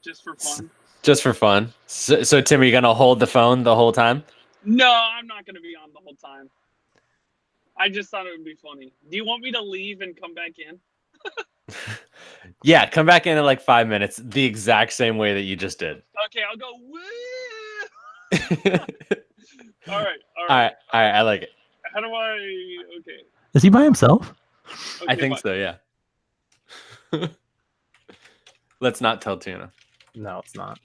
just for fun. Just for fun. So Tim, are you gonna hold the phone the whole time? No, I'm not gonna be on the whole time. I just thought it would be funny. Do you want me to leave and come back in? Yeah, come back in like 5 minutes, the exact same way that you just did. Okay, I'll go. Woo! All right. I like it. How do I? Okay. Is he by himself? Okay, I think bye. so. Yeah. Let's not tell Tuna. No, it's not.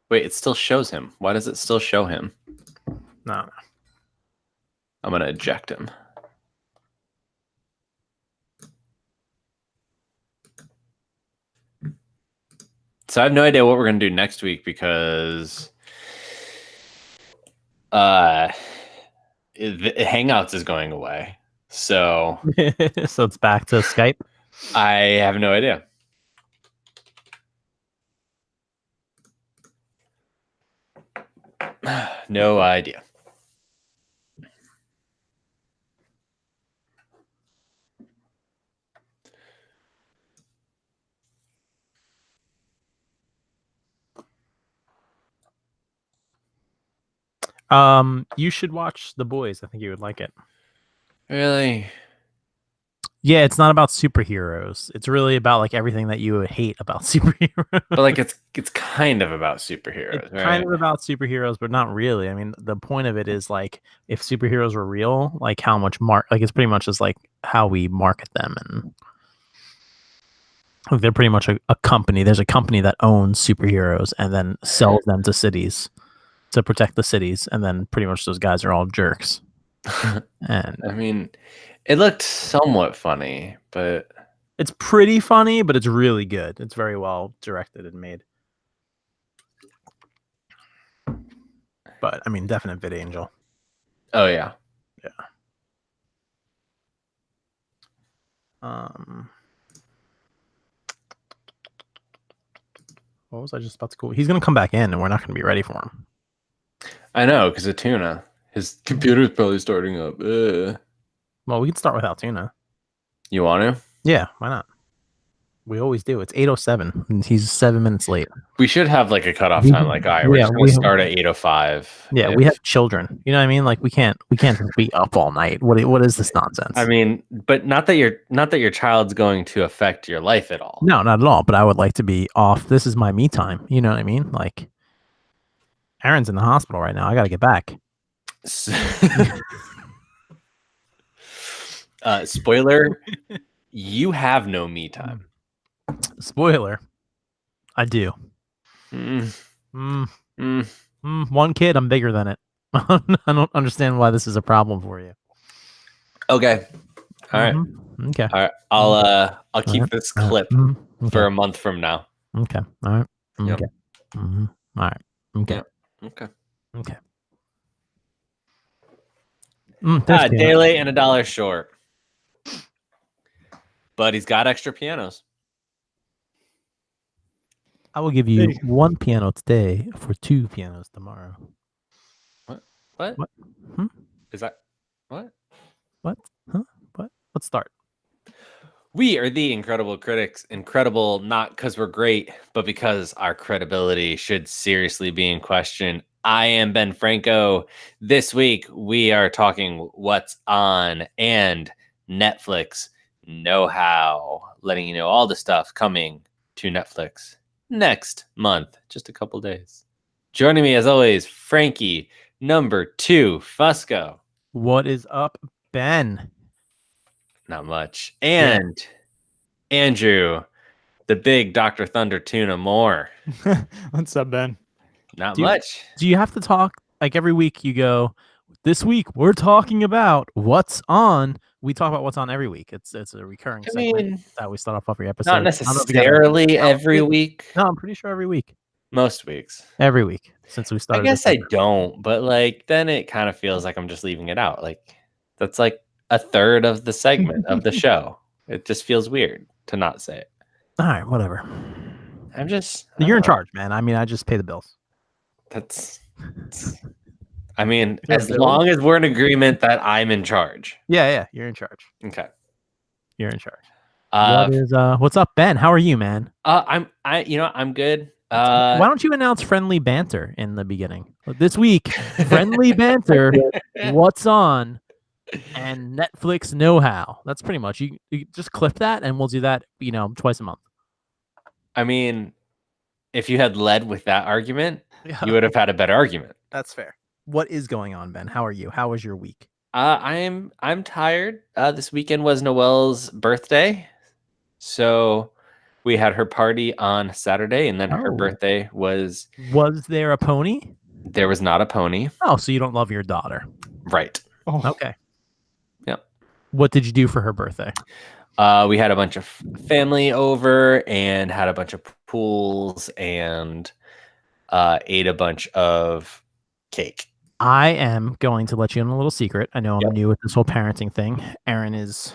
Wait, it still shows him. Why does it still show him? No. I'm gonna eject him. So I have no idea what we're gonna do next week because Hangouts is going away. So So it's back to Skype. I have no idea. No idea. You should watch The Boys. I think you would like it. Really? Yeah, it's not about superheroes. It's really about like everything that you hate about superheroes. But like it's kind of about superheroes, It's right? kind of about superheroes, but not really. I mean, the point of it is like if superheroes were real, like how much it's pretty much just like how we market them, and like they're pretty much a company. There's a company that owns superheroes and then sells them to cities to protect the cities, and then pretty much those guys are all jerks. And I mean, it looked somewhat funny, but it's pretty funny, but it's really good. It's very well directed and made. But I mean, definite VidAngel. oh yeah. Yeah. What was I just about to go? He's gonna come back in, and we're not gonna be ready for him. I know, because of Tuna. His computer's probably starting up. Well, we can start without Tuna. You want to? Yeah, why not? We always do. It's 8:07, and he's 7 minutes late. We should have like a cutoff time. Like, all right, we're just gonna start at 8:05. Yeah, we have children. You know what I mean? Like, we can't be up all night. What is this nonsense? I mean, but not that your child's going to affect your life at all. No, not at all. But I would like to be off. This is my me time. You know what I mean? Like, Aaron's in the hospital right now. I got to get back. Spoiler: you have no me time. Spoiler: I do. One kid, I'm bigger than it. I don't understand why this is a problem for you. Okay. All right. Okay. All right. I'll keep this clip for a month from now. Okay. All right. Yep. Okay. All right. Okay. Yep. Okay. Okay. Day late and $1 short. But he's got extra pianos. I will give you 1 piano today for 2 pianos tomorrow. What? What? Is that what? What? Huh? What? Let's start. We are the Incredible Critics. Incredible not because we're great, but because our credibility should seriously be in question. I am Ben Franco. This week, we are talking what's on and Netflix know-how, letting you know all the stuff coming to Netflix next month, just a couple days. Joining me, as always, Frankie, number 2, Fusco. What is up, Ben? Not much. And Andrew, the big Dr. Thunder Tuna Moore. What's up, Ben? Not much. Do you have to talk like every week? You go, this week we're talking about what's on. We talk about what's on every week. It's a recurring segment that we start off every episode. Not necessarily every week. No, I'm pretty sure every week. Most weeks. Every week since we started. I guess I don't, but like then it kind of feels like I'm just leaving it out. Like that's like a third of the segment of the show. It just feels weird to not say it. All right, whatever. You're in charge, man. I mean, I just pay the bills. I mean, Sure, as Bill. long as we're in agreement that I'm in charge. Yeah, you're in charge. Okay. You're in charge. What's up, Ben? How are you, man? I'm good. Why don't you announce friendly banter in the beginning? This week, friendly banter, what's on, and Netflix know-how. That's pretty much you just clip that and we'll do that, twice a month. I mean, if you had led with that argument, you would have had a better argument. That's fair. What is going on, Ben? How are you? How was your week? I'm tired. This weekend was Noelle's birthday. So we had her party on Saturday, and then her birthday was... Was there a pony? There was not a pony. Oh, so you don't love your daughter. Right. Oh, Okay. Yep. What did you do for her birthday? We had a bunch of family over and had a bunch of pools and ate a bunch of cake. I am going to let you in a little secret. I know I'm new with this whole parenting thing. Erin is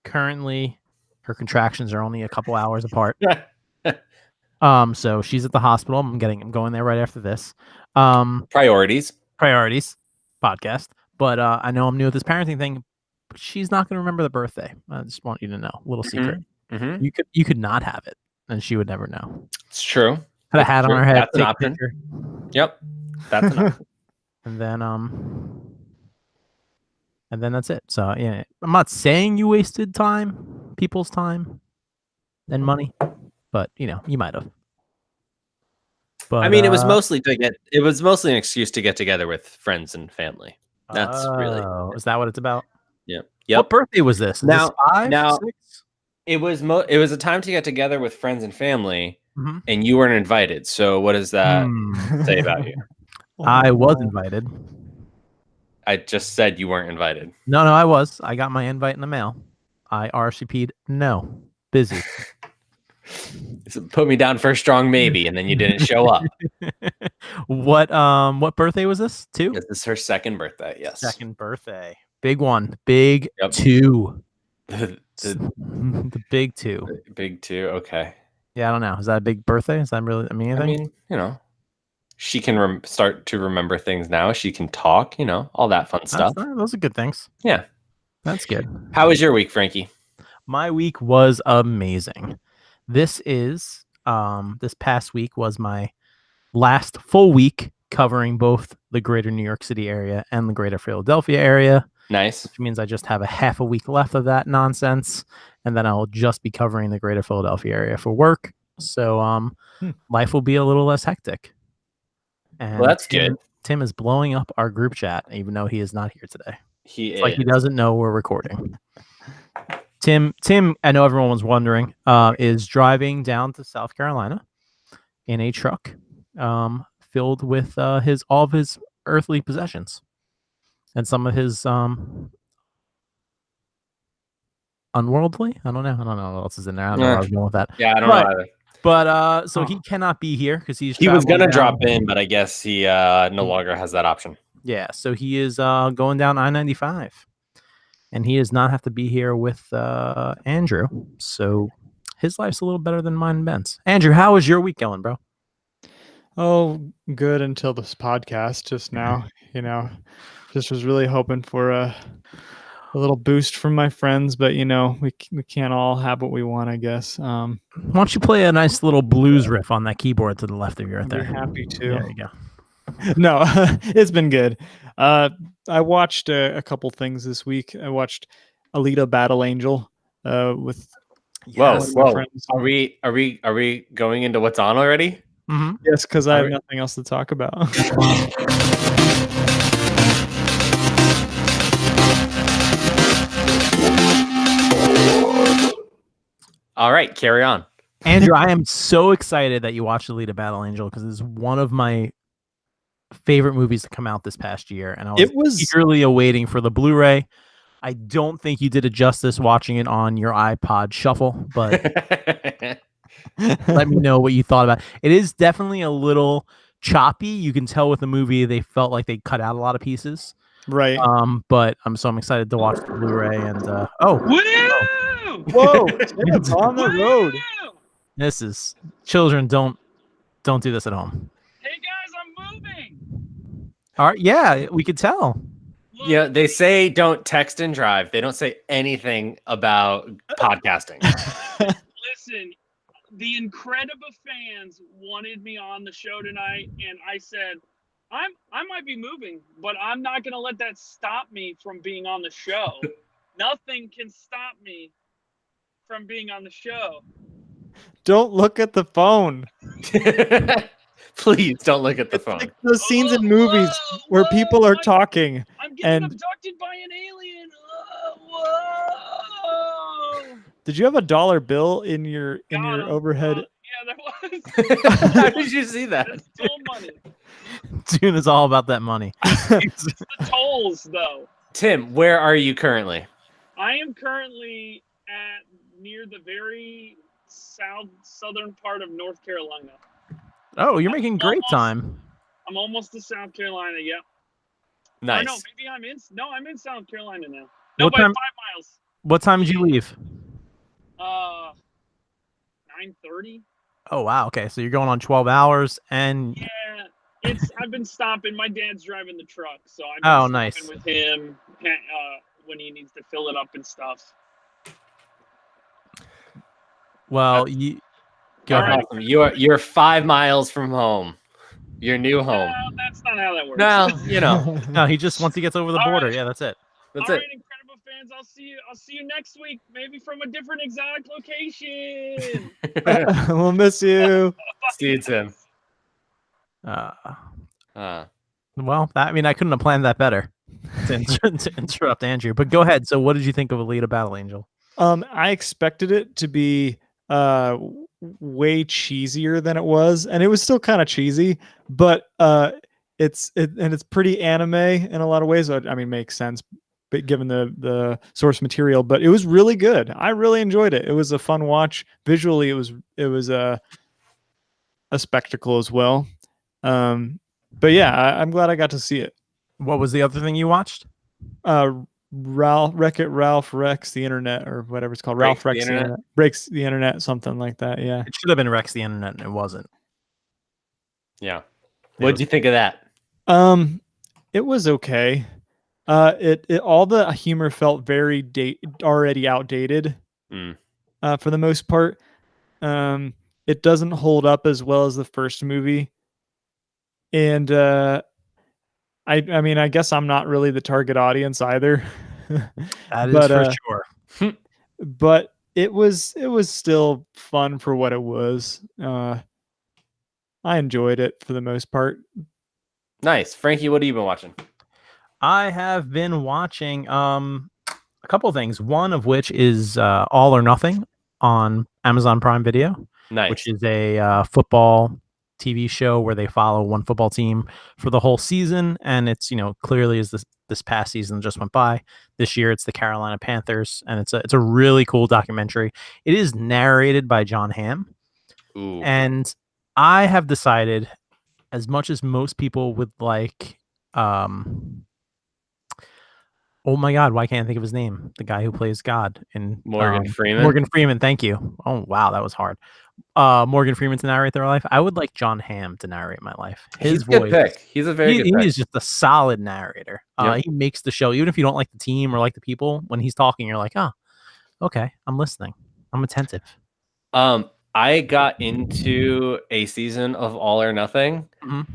currently, her contractions are only a couple hours apart. So she's at the hospital. I'm going there right after this. Priorities podcast. But I know I'm new with this parenting thing. But she's not going to remember the birthday. I just want you to know, a little secret. Mm-hmm. You could not have it, and she would never know. It's true. Had a hat on her head. That's an option. Yep, that's an option. And then that's it. So yeah, I'm not saying you wasted time, people's time, and money, but you might have. But I mean, it was mostly an excuse to get together with friends and family. That's really. Is that what it's about? Yep. What birthday was this? Is this 5, 6? It was a time to get together with friends and family, Mhm. and you weren't invited. So what does that say about you? I was invited. I just said you weren't invited. No, I was. I got my invite in the mail. I RSVP'd no. Busy. So put me down for a strong maybe, and then you didn't show up. What birthday was this? 2? This is her second birthday. Yes. Second birthday. Big one. Big Yep. 2. the The big 2. big 2. Okay. Yeah, I don't know. Is that a big birthday? Is that really anything? I mean, she can start to remember things now. She can talk, all that fun stuff. Those are good things. Yeah. That's good. How was your week, Frankie? My week was amazing. This past week was my last full week covering both the greater New York City area and the greater Philadelphia area. Nice. Which means I just have a half a week left of that nonsense. And then I'll just be covering the greater Philadelphia area for work. So life will be a little less hectic. And Well, that's good. Tim is blowing up our group chat, even though he is not here today. It's like he doesn't know we're recording. Tim, I know everyone was wondering, is driving down to South Carolina in a truck filled with all of his earthly possessions and some of his unworldly. I don't know what else is in there. I don't know where I was going with that. Yeah, I don't know either. But so he cannot be here because he was gonna drop in, but I guess he no longer has that option. Yeah, so he is going down I-95, and he does not have to be here with Andrew. So his life's a little better than mine and Ben's. Andrew, how was your week going, bro? Oh, good until this podcast just now. Just was really hoping for a little boost from my friends, but we can't all have what we want, I guess. Why don't you play a nice little blues riff on that keyboard to the left of you right there? I'd be happy to. There you go. No, it's been good. I watched a couple things this week. I watched Alita Battle Angel with Whoa. my friends. Are we going into what's on already? Mm-hmm. Yes, because I have nothing else to talk about. All right, carry on. Andrew, I am so excited that you watched Alita Battle Angel because it's one of my favorite movies to come out this past year, and I was eagerly awaiting for the Blu-ray. I don't think you did it justice watching it on your iPod Shuffle, but let me know what you thought about it. It is definitely a little choppy. You can tell with the movie they felt like they cut out a lot of pieces. Right. But I'm excited to watch the Blu-ray and Whoa! It's on the road. This is children. Don't do this at home. Hey guys, I'm moving. All right, yeah, we could tell. Look, Yeah, they say don't text and drive. They don't say anything about podcasting. listen, the Incredible fans wanted me on the show tonight, and I said, I might be moving, but I'm not going to let that stop me from being on the show. Nothing can stop me from being on the show. Don't look at the phone. Please don't look at the It's phone. like the scenes in Whoa, movies whoa, where whoa, people are I'm- talking. I'm getting And- abducted by an alien. Whoa. Did you have a dollar bill in your Got 'em. overhead? Yeah, there was. How did you see that? That's toll money. Dune is all about that money. The tolls, though. Tim, where are you currently? I am currently at near the very southern part of North Carolina. Oh, you're making great Almost. time. I'm almost to South Carolina. Yep. Nice. Or no, maybe I'm in South Carolina now. No, What by time- 5 miles. What time did you leave? 9:30. Oh wow. Okay, so you're going on 12 hours, and Yeah, I've been stopping. My dad's driving the truck, so I've been Oh, stopping nice. with him when he needs to fill it up and stuff. well, you go All ahead. right. Awesome. You're 5 miles from home. Your new home. That's not how that works. No, you know, No, he just once he gets over the All border. right. Yeah, that's it. that's All it. right, Incredible fans. I'll see you next week, maybe from a different exotic location. We'll miss you. See you, Tim. Uh, Uh, well, I mean, I couldn't have planned that better to interrupt Andrew. But go ahead. So, what did you think of Alita Battle Angel? I expected it to be way cheesier than it was, and it was still kind of cheesy, but it's pretty anime in a lot of ways. I mean, makes sense, but given the source material, but it was really good. I really enjoyed it. It was a fun watch. Visually, it was a spectacle as well. But yeah, I'm glad I got to see it. What was the other thing you watched? Wreck-It Ralph Wrecks the Internet, or whatever it's called. Ralph Breaks the Wrecks the Internet. Breaks the Internet, something like that. Yeah. It should have been Rex the Internet, and it wasn't. yeah. What'd you think of that? It was okay. It all the humor felt very already outdated. Mm. For the most part. It doesn't hold up as well as the first movie. And I mean, I guess I'm not really the target audience either. That is But, for sure. But it was still fun for what it was. I enjoyed it for the most part. Nice. Frankie, what have you been watching? I have been watching a couple of things. One of which is All or Nothing on Amazon Prime Video, Nice. which is a football TV show where they follow one football team for the whole season. And it's, clearly as this past season just went by. This year it's the Carolina Panthers, and it's a really cool documentary. It is narrated by John Hamm. Ooh. And I have decided, as much as most people would like, oh my God, why can't I think of his name? The guy who plays God in Morgan Freeman. Morgan Freeman, thank you. Oh wow, that was hard. Morgan Freeman to narrate their life. I would like John Hamm to narrate my life. His He's a good voice. pick. He's a very good He pick. is just a solid narrator. Yep. He makes the show, even if you don't like the team or like the people. When he's talking, you're like, oh, okay, I'm listening. I'm attentive. I got into a season of All or Nothing, Mhm.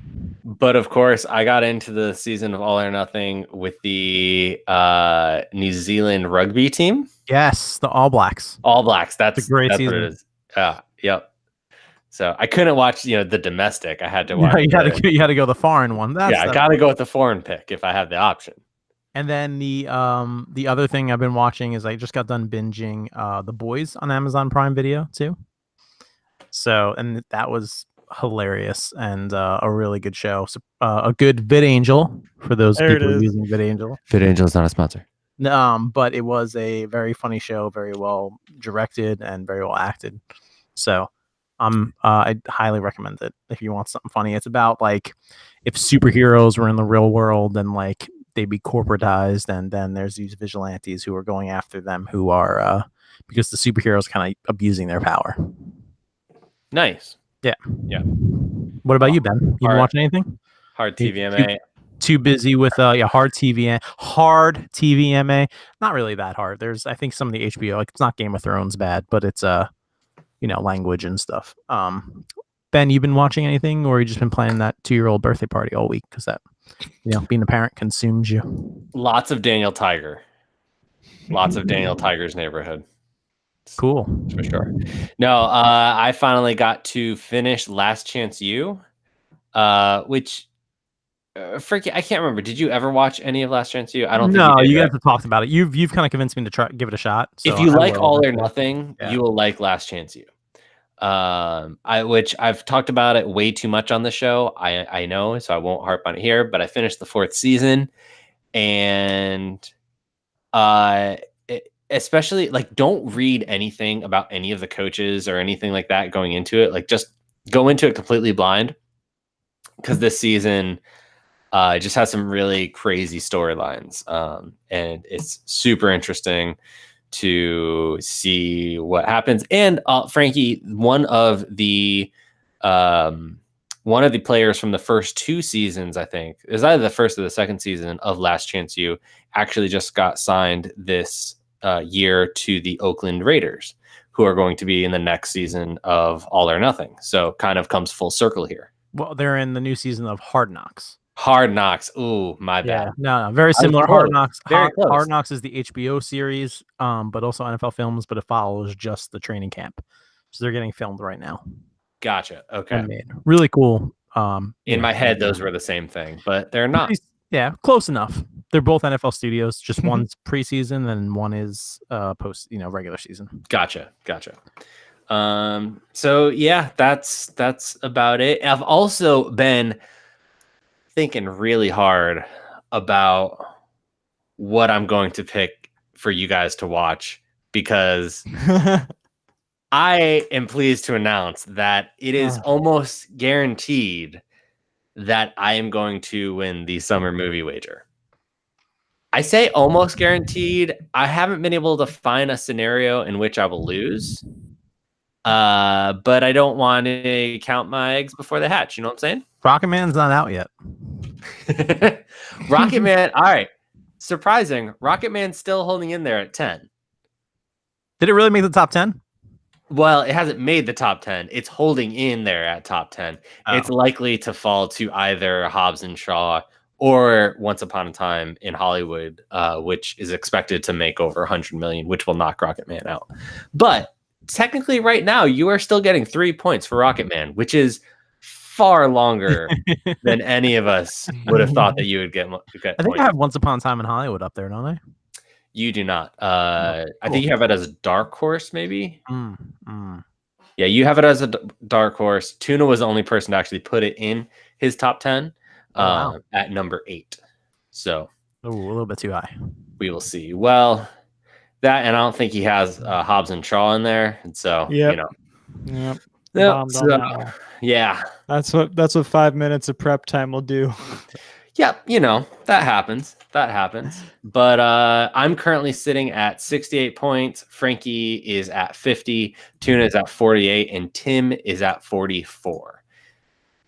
but of course, I got into the season of All or Nothing with the New Zealand rugby team, Yes, the All Blacks. All Blacks. That's It's a great that's season. what it is. Yep. So I couldn't watch, the domestic. I had to No, watch. you had to go the foreign one. That's I got to go with the foreign pick if I have the option. And then the other thing I've been watching is I just got done binging The Boys on Amazon Prime Video too. So, and that was hilarious and a really good show. So, a good VidAngel for those There it people is. using VidAngel. VidAngel is not a sponsor. But it was a very funny show, very well directed and very well acted. So, I highly recommend it if you want something funny. It's about like if superheroes were in the real world and like they'd be corporatized, and then there's these vigilantes who are going after them who are because the superheroes kind of abusing their power. Nice. What about you, Ben? You been Alright. watching anything? Hard You- TVMA. too busy with hard TVMA. Not really that hard. There's I think some of the HBO, like it's not Game of Thrones bad, but it's language and stuff. Ben, you been watching anything, or you just been planning that 2-year-old birthday party all week because that being a parent consumes you? Lots of Daniel Tiger. Lots of Daniel Tiger's Neighborhood. Cool. For sure. No, I finally got to finish Last Chance U, which freaking, I can't remember. Did you ever watch any of Last Chance U? I don't think No, you did. you guys have talked about it. You've kind of convinced me to try give it a shot. So if you I like will. All or Nothing, Yeah. you will like Last Chance U. Which I've talked about it way too much on the show. I know, so I won't harp on it here, but I finished the 4th season, and especially like don't read anything about any of the coaches or anything like that going into it. Like just go into it completely blind, because this season just has some really crazy storylines, and it's super interesting to see what happens. And Frankie, one of the players from the first 2 seasons, I think it was either the first or the second season of Last Chance U, actually just got signed this year to the Oakland Raiders, who are going to be in the next season of All or Nothing. So kind of comes full circle here. Well, they're in the new season of Hard Knocks. Hard Knocks. Ooh, my bad. No, very similar. close. Hard Knocks. Very close. Hard Knocks is the HBO series, but also NFL Films, but it follows just the training camp. So they're getting filmed right now. Gotcha. Okay. And made. Really cool. In my head, those were the same thing, but they're not. Yeah, close enough. They're both NFL studios. Just one's preseason and one is post, regular season. Gotcha. So yeah, that's about it. I've also been thinking really hard about what I'm going to pick for you guys to watch, because I am pleased to announce that it is almost guaranteed that I am going to win the summer movie wager. I say almost guaranteed. I haven't been able to find a scenario in which I will lose. But I don't want to count my eggs before they hatch. You know what I'm saying? Rocket Man's not out yet. Rocket Man. All right. Surprising. Rocket Man's still holding in there at 10. Did it really make the top 10? Well, it hasn't made the top 10. It's holding in there at top 10. Oh. It's likely to fall to either Hobbs and Shaw or Once Upon a Time in Hollywood, which is expected to make over 100 million, which will knock Rocket Man out. But technically right now, you are still getting 3 points for Rocket Man, which is far longer than any of us would have thought that you would get. I think I have Once Upon a Time in Hollywood up there, don't I? You do not. Cool. I think you have it as a dark horse, maybe. Mm. Yeah, you have it as a dark horse. Tuna was the only person to actually put it in his top 10 at number 8. So a little bit too high. We will see. Well, that, and I don't think he has Hobbs and Shaw in there, and so Yep. Yep. Bombed on that one. Yeah. That's what 5 minutes of prep time will do. Yep, that happens. But I'm currently sitting at 68 points. Frankie is at 50. Tuna is at 48. And Tim is at 44.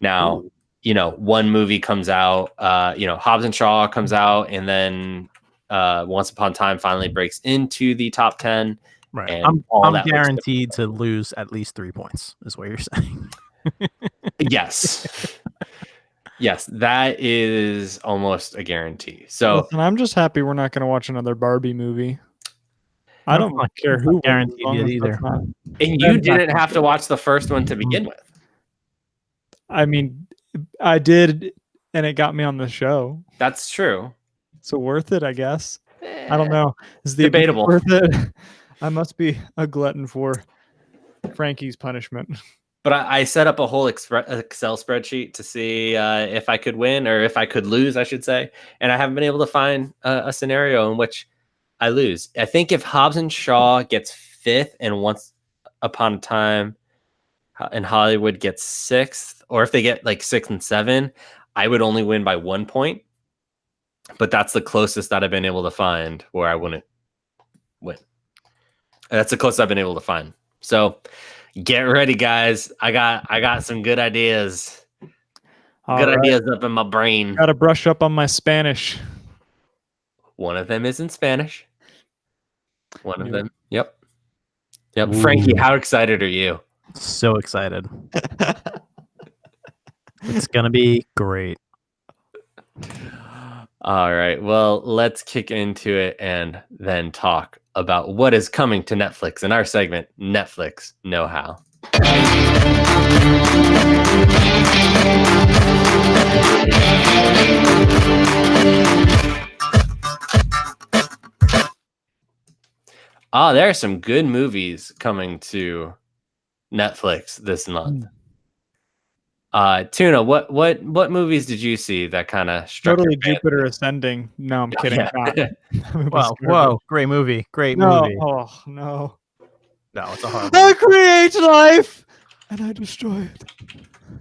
Now, one movie comes out. Hobbs and Shaw comes out. And then Once Upon a Time finally breaks into the top 10. Right. And I'm guaranteed to lose at least 3 points, is what you're saying. Yes. Yes, that is almost a guarantee. So Listen, I'm just happy we're not going to watch another Barbie movie. I don't care who guaranteed wins, it either. and you didn't have to watch the first one to begin with. I mean, I did, and it got me on the show. That's true. So worth it, I guess. I don't know. Is the Debatable. worth it? I must be a glutton for Frankie's punishment. But I set up a whole Excel spreadsheet to see if I could win, or if I could lose, I should say. And I haven't been able to find a scenario in which I lose. I think if Hobbs and Shaw gets 5th and Once Upon a Time in Hollywood gets 6th, or if they get like 6 and 7, I would only win by 1 point. But that's the closest that I've been able to find where I wouldn't win. That's the closest I've been able to find. So get ready, guys. I got some good ideas. Good All right. ideas up in my brain. Got to brush up on my Spanish. One of them is in Spanish. One of Knew them. Yep. Frankie, how excited are you? So excited. It's gonna be great. All right. Well, let's kick into it and then talk about what is coming to Netflix in our segment, Netflix Know How. There are some good movies coming to Netflix this month. Tuna, what movies did you see that kind of struck Totally your fancy? Jupiter Ascending. No, I'm kidding. Yeah. Not. That movie's Wow, garbage. whoa, great movie. Great No, movie. oh no. No, it's a horrible. I create life and I destroy it.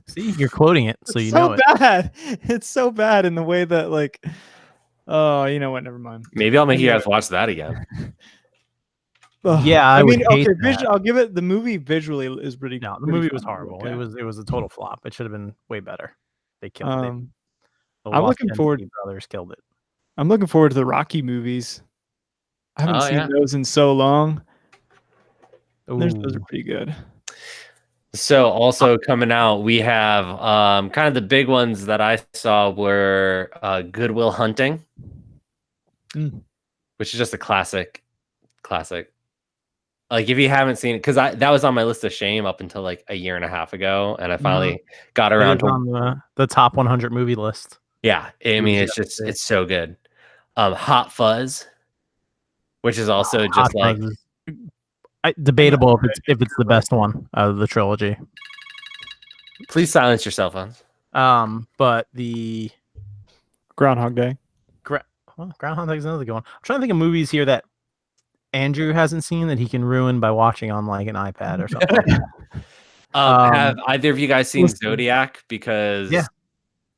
See, you're quoting it, so It's you so know it. bad. It's so bad in the way that like, oh, you know what? Never mind. Maybe I'll make you Anyway. guys watch that again. Ugh. Yeah, I would hate okay, that. I'll give it. The movie visually is pretty. No, the pretty movie was fun, horrible. okay. It was a total flop. It should have been way better. They killed it. The I'm looking Wachowski forward- Brothers killed it. I'm looking forward to the Rocky movies. I haven't Oh, seen yeah. those in so long. Those are Ooh. pretty good. So also coming out, we have kind of the big ones that I saw were Good Will Hunting, which is just a classic. Like if you haven't seen it, because that was on my list of shame up until like a year and a half ago, and I finally got around It was to on the top 100 movie list. Yeah, I mean Yeah, it's so good. Hot Fuzz, which is also just Hot like Fuzz is debatable if it's the best one out of the trilogy. please silence your cell phones. But the Groundhog Day. Groundhog Day is another good one. I'm trying to think of movies here that Andrew hasn't seen that he can ruin by watching on like an iPad or something. Have either of you guys seen listen. Zodiac? Because Yeah.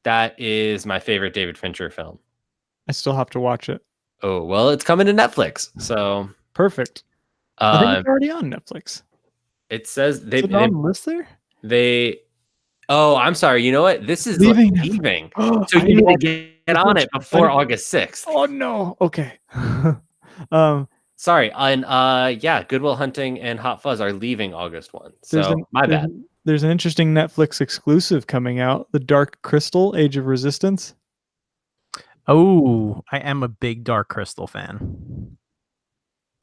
that is my favorite David Fincher film. I still have to watch it. Oh well, it's coming to Netflix, so Perfect. I think it's already on Netflix. it says Is it on the list there? they. Oh, I'm sorry. You know what? This is Leaving. leaving. Oh, So I you need need to to get on it before August 6th. Oh no. Okay. Sorry. And yeah, Good Will Hunting and Hot Fuzz are leaving August 1. So my bad. There's an interesting Netflix exclusive coming out. The Dark Crystal: Age of Resistance. Oh, I am a big Dark Crystal fan.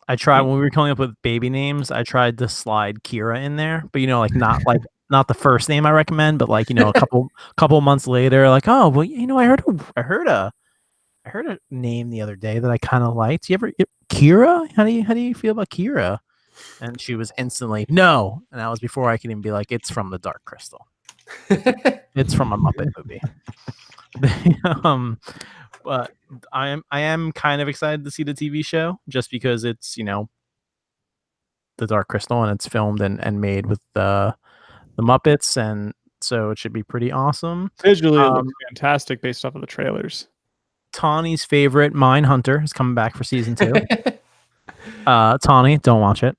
I tried when we were coming up with baby names. I tried to slide Kira in there, but not the first name I recommend, but like a couple months later, like I heard a name the other day that I kind of liked. Kira? How do you feel about Kira? And she was instantly no, and that was before I could even be like, it's from the Dark Crystal. It's from a Muppet movie. But I am kind of excited to see the TV show just because it's the Dark Crystal and it's filmed and made with the Muppets, and so it should be pretty awesome. Visually, it looks fantastic based off of the trailers. Tawny's favorite Mindhunter is coming back for season 2. Tawny, don't watch it.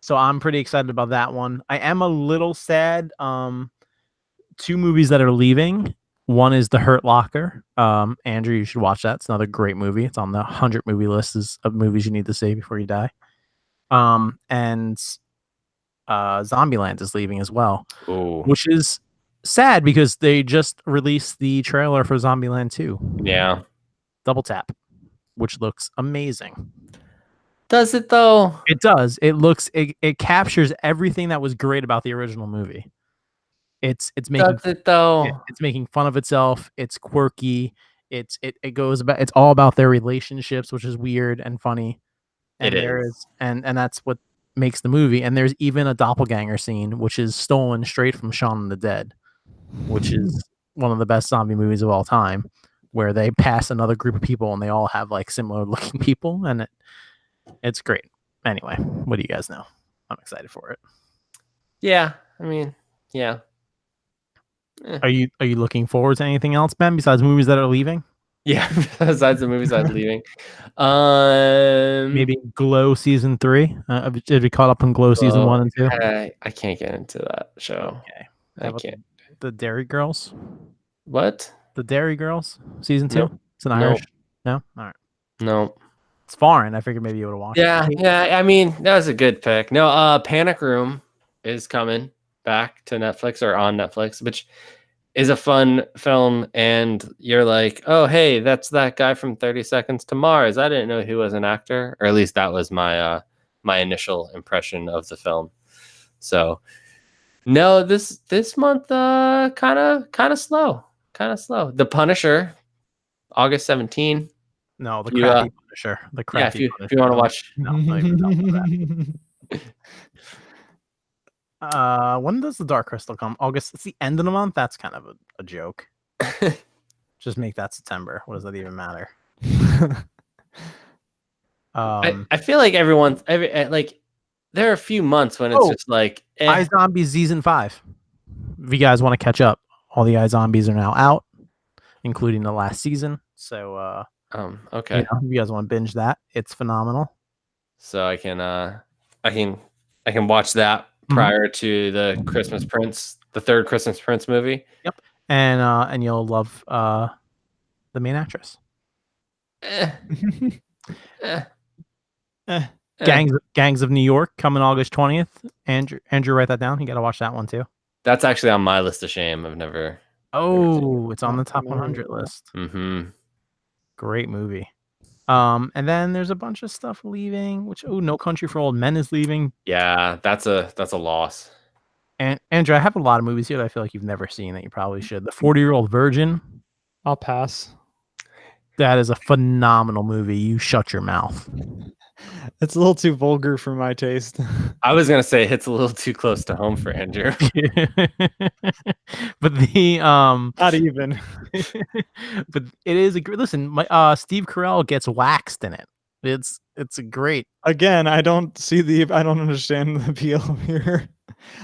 So I'm pretty excited about that one. I am a little sad. 2 movies that are leaving. One is The Hurt Locker. Andrew, you should watch that. It's another great movie. It's on the 100 movie list of movies you need to see before you die. And Zombieland is leaving as well. Ooh. Which is sad because they just released the trailer for Zombieland 2. Yeah. Double Tap, which looks amazing. Does it though? It does. It captures everything that was great about the original movie. It's making Does it though? it's making fun of itself. It's quirky. It goes about. It's all about their relationships, which is weird and funny. And and that's what makes the movie. And there's even a doppelganger scene, which is stolen straight from Shaun of the Dead, which is one of the best zombie movies of all time, where they pass another group of people and they all have like similar looking people, and it's great. Anyway, what do you guys know? I'm excited for it. Yeah. I mean, yeah. Are you looking forward to anything else, Ben, besides movies that are leaving? Yeah, besides the movies I'm leaving. Maybe Glow season 3. Did we caught up on Glow season 1 and 2? I can't get into that show. Okay. I can't. the Dairy Girls? What? The Dairy Girls season 2? Nope. It's an Nope. Irish. No, all right. No. It's foreign. I figured maybe you would have watched. Yeah, it. yeah. I mean, that was a good pick. No, Panic Room is coming back to Netflix or on Netflix, which is a fun film. And you're like, oh, hey, that's that guy from 30 Seconds to Mars. I didn't know he was an actor, or at least that was my my initial impression of the film. So, no, this month kind of slow, The Punisher, August 17. No, the You, crappy Punisher. The Yeah, crappy if Punisher. you want to watch. No, not even talking about that. When does the Dark Crystal come? August. It's the end of the month. That's kind of a joke. Just make that September. What does that even matter? I feel like like there are a few months when it's just like iZombies season 5. If you guys want to catch up, all the iZombies are now out, including the last season. So okay. if you guys want to binge that, it's phenomenal. So I can watch that prior to the Christmas Prince, the third Christmas Prince movie. Yep. And you'll love the main actress. Gangs of New York coming August 20th. Andrew, write that down. You got to watch that one too. That's actually on my list of shame. I've never. It's on the top 100 list. Mm-hmm. Great movie. And then there's a bunch of stuff leaving. Which No Country for Old Men is leaving. Yeah, that's a loss. And Andrew, I have a lot of movies here that I feel like you've never seen that you probably should. The 40-Year-Old Virgin. I'll pass. That is a phenomenal movie. You shut your mouth. It's a little too vulgar for my taste. I was gonna say it hits a little too close to home for Andrew. But the not even. But it is a great listen. Steve Carell gets waxed in it. It's a great. Again, I don't understand the appeal here.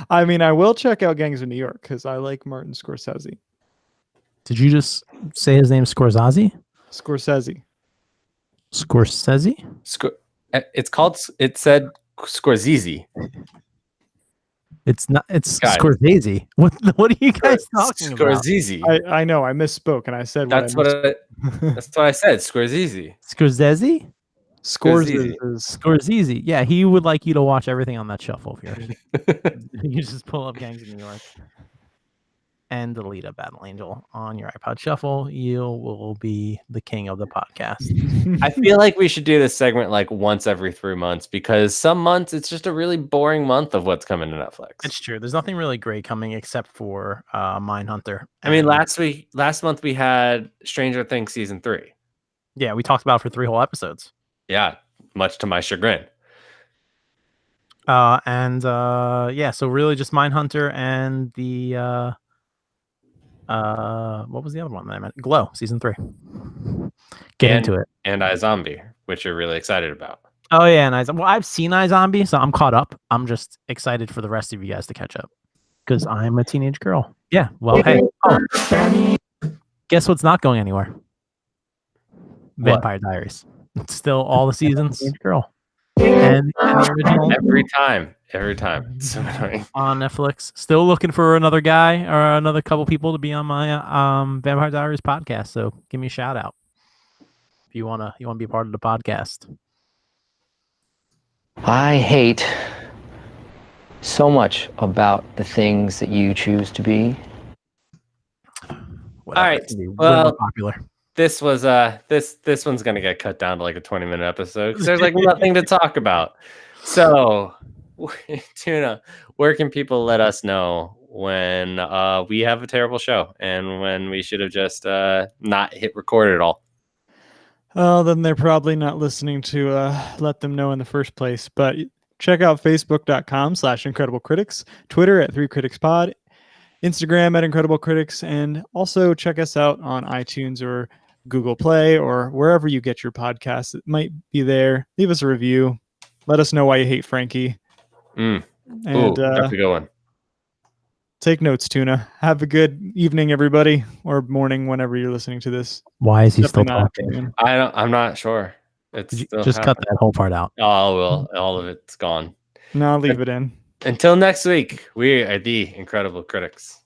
I mean, I will check out Gangs of New York because I like Martin Scorsese. Did you just say his name Scorsese? Scorsese. It said Scorsese. It's not. It's Guys. Scorsese. What are you guys talking about? Scorsese. I know. I misspoke and I said That's what I said. Scorsese. Scorsese. Scorsese. Scorsese. Yeah, he would like you to watch everything on that shuffle here. You just pull up Gangs of New York and delete a Battle Angel on your iPod Shuffle. You will be the king of the podcast. I feel like we should do this segment like once every 3 months because some months it's just a really boring month of what's coming to Netflix. It's true. There's nothing really great coming except for Mindhunter. I mean, last month we had Stranger Things season 3. Yeah, we talked about it for 3 whole episodes. Yeah, much to my chagrin. So really just Mindhunter and the what was the other one that I meant? Glow season 3. Get into it. And iZombie, which you're really excited about. Oh yeah, and I've seen iZombie, so I'm caught up. I'm just excited for the rest of you guys to catch up because I'm a teenage girl. Yeah. Well, hey. Guess what's not going anywhere? Vampire Diaries. It's still all the seasons. Teenage girl. And the original every time. It's so annoying. On Netflix. Still looking for another guy or another couple people to be on my Vampire Diaries podcast. So give me a shout out if you wanna be a part of the podcast. I hate so much about the things that you choose to be. Whatever. All right. Well, popular. This was this one's gonna get cut down to like a 20-minute episode because there's like nothing to talk about. So, Tuna, where can people let us know when we have a terrible show and when we should have just not hit record at all? Oh, then they're probably not listening to let them know in the first place. But check out facebook.com/IncredibleCritics, Twitter at 3CriticsPod, Instagram at Incredible Critics, and also check us out on iTunes or Google Play or wherever you get your podcasts. It might be there. Leave us a review. Let us know why you hate Frankie. And that's a good one. Take notes, Tuna. Have a good evening, everybody, or morning whenever you're listening to this. Why is he still Definitely talking? I'm not sure. It's Just cut that whole part out. Oh, well, all of it's gone. No, leave it in. Until next week, we are the Incredible Critics.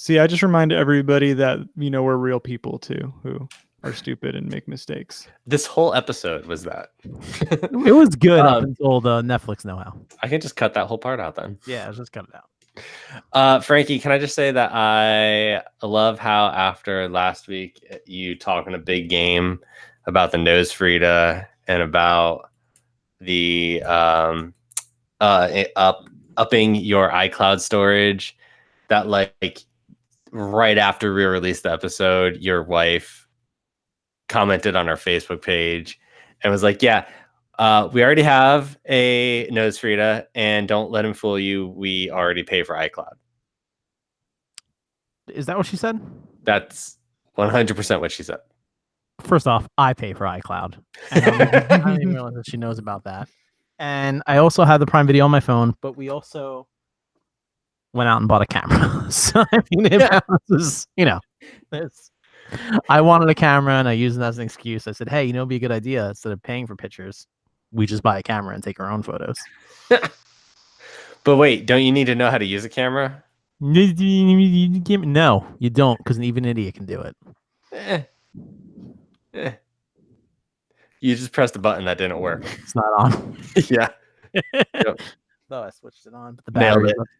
See, I just remind everybody that we're real people too, who are stupid and make mistakes. This whole episode was that. It was good up until the Netflix know-how. I can just cut that whole part out then. Yeah, just cut it out. Frankie, can I just say that I love how after last week you talking a big game about the nose Frida and about the upping your iCloud storage, that like right after we released the episode, your wife commented on our Facebook page and was like, yeah, we already have a nose Frida, and don't let him fool you. We already pay for iCloud. Is that what she said? That's 100% what she said. First off, I pay for iCloud. And I didn't even realize that she knows about that. And I also have the Prime Video on my phone, but we also went out and bought a camera. So I mean, it balances, I wanted a camera and I used it as an excuse. I said, hey, it'd be a good idea instead of paying for pictures, we just buy a camera and take our own photos. But wait, don't you need to know how to use a camera? No, you don't, because even an idiot can do it. You just pressed a button that didn't work. It's not on. Yeah. Yep. No, I switched it on, but the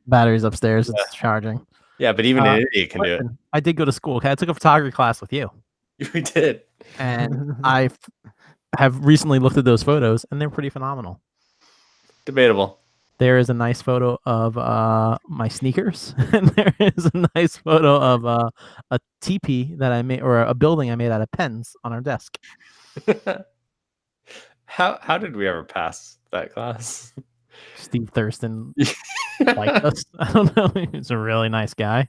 battery's upstairs. It's charging. Yeah, but even an idiot can do it. I did go to school. Okay, I took a photography class with you. We did. And I have recently looked at those photos, and they're pretty phenomenal. Debatable. There is a nice photo of my sneakers, and there is a nice photo of a teepee that I made, or a building I made out of pens on our desk. How did we ever pass that class? Steve Thurston liked us. I don't know. He's a really nice guy.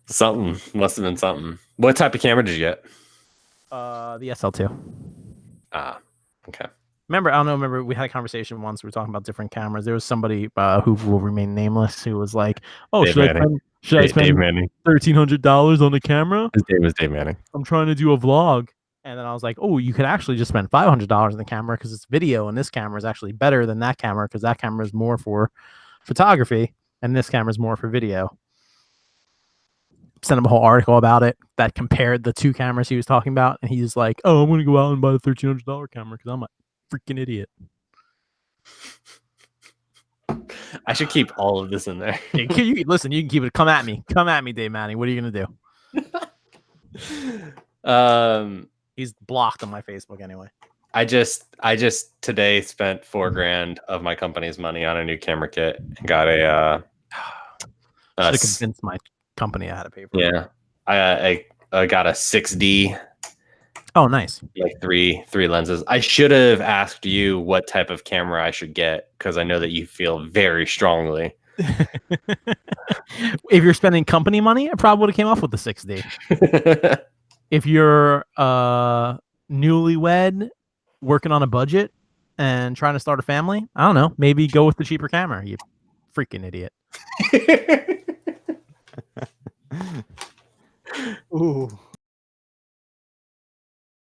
Something must have been something. What type of camera did you get? The SL2. Ah, okay. Remember we had a conversation once. We were talking about different cameras. There was somebody who will remain nameless who was like, "Oh, should I spend $1,300 on the camera?" His name is Dave Manning. I'm trying to do a vlog. And then I was like, oh, you could actually just spend $500 on the camera because it's video, and this camera is actually better than that camera because that camera is more for photography, and this camera is more for video. Sent him a whole article about it that compared the two cameras he was talking about, and he's like, oh, I'm going to go out and buy the $1,300 camera because I'm a freaking idiot. I should keep all of this in there. Listen, you can keep it. Come at me, Dave Manning. What are you going to do? He's blocked on my Facebook anyway. I just today spent $4,000 of my company's money on a new camera kit and got should have convinced my company I had to pay for it. Yeah. I got a 6D. Oh, nice. Like three lenses. I should have asked you what type of camera I should get because I know that you feel very strongly. If you're spending company money, I probably would have came off with the 6D. If you're newlywed, working on a budget, and trying to start a family, I don't know. Maybe go with the cheaper camera. You freaking idiot. Ooh.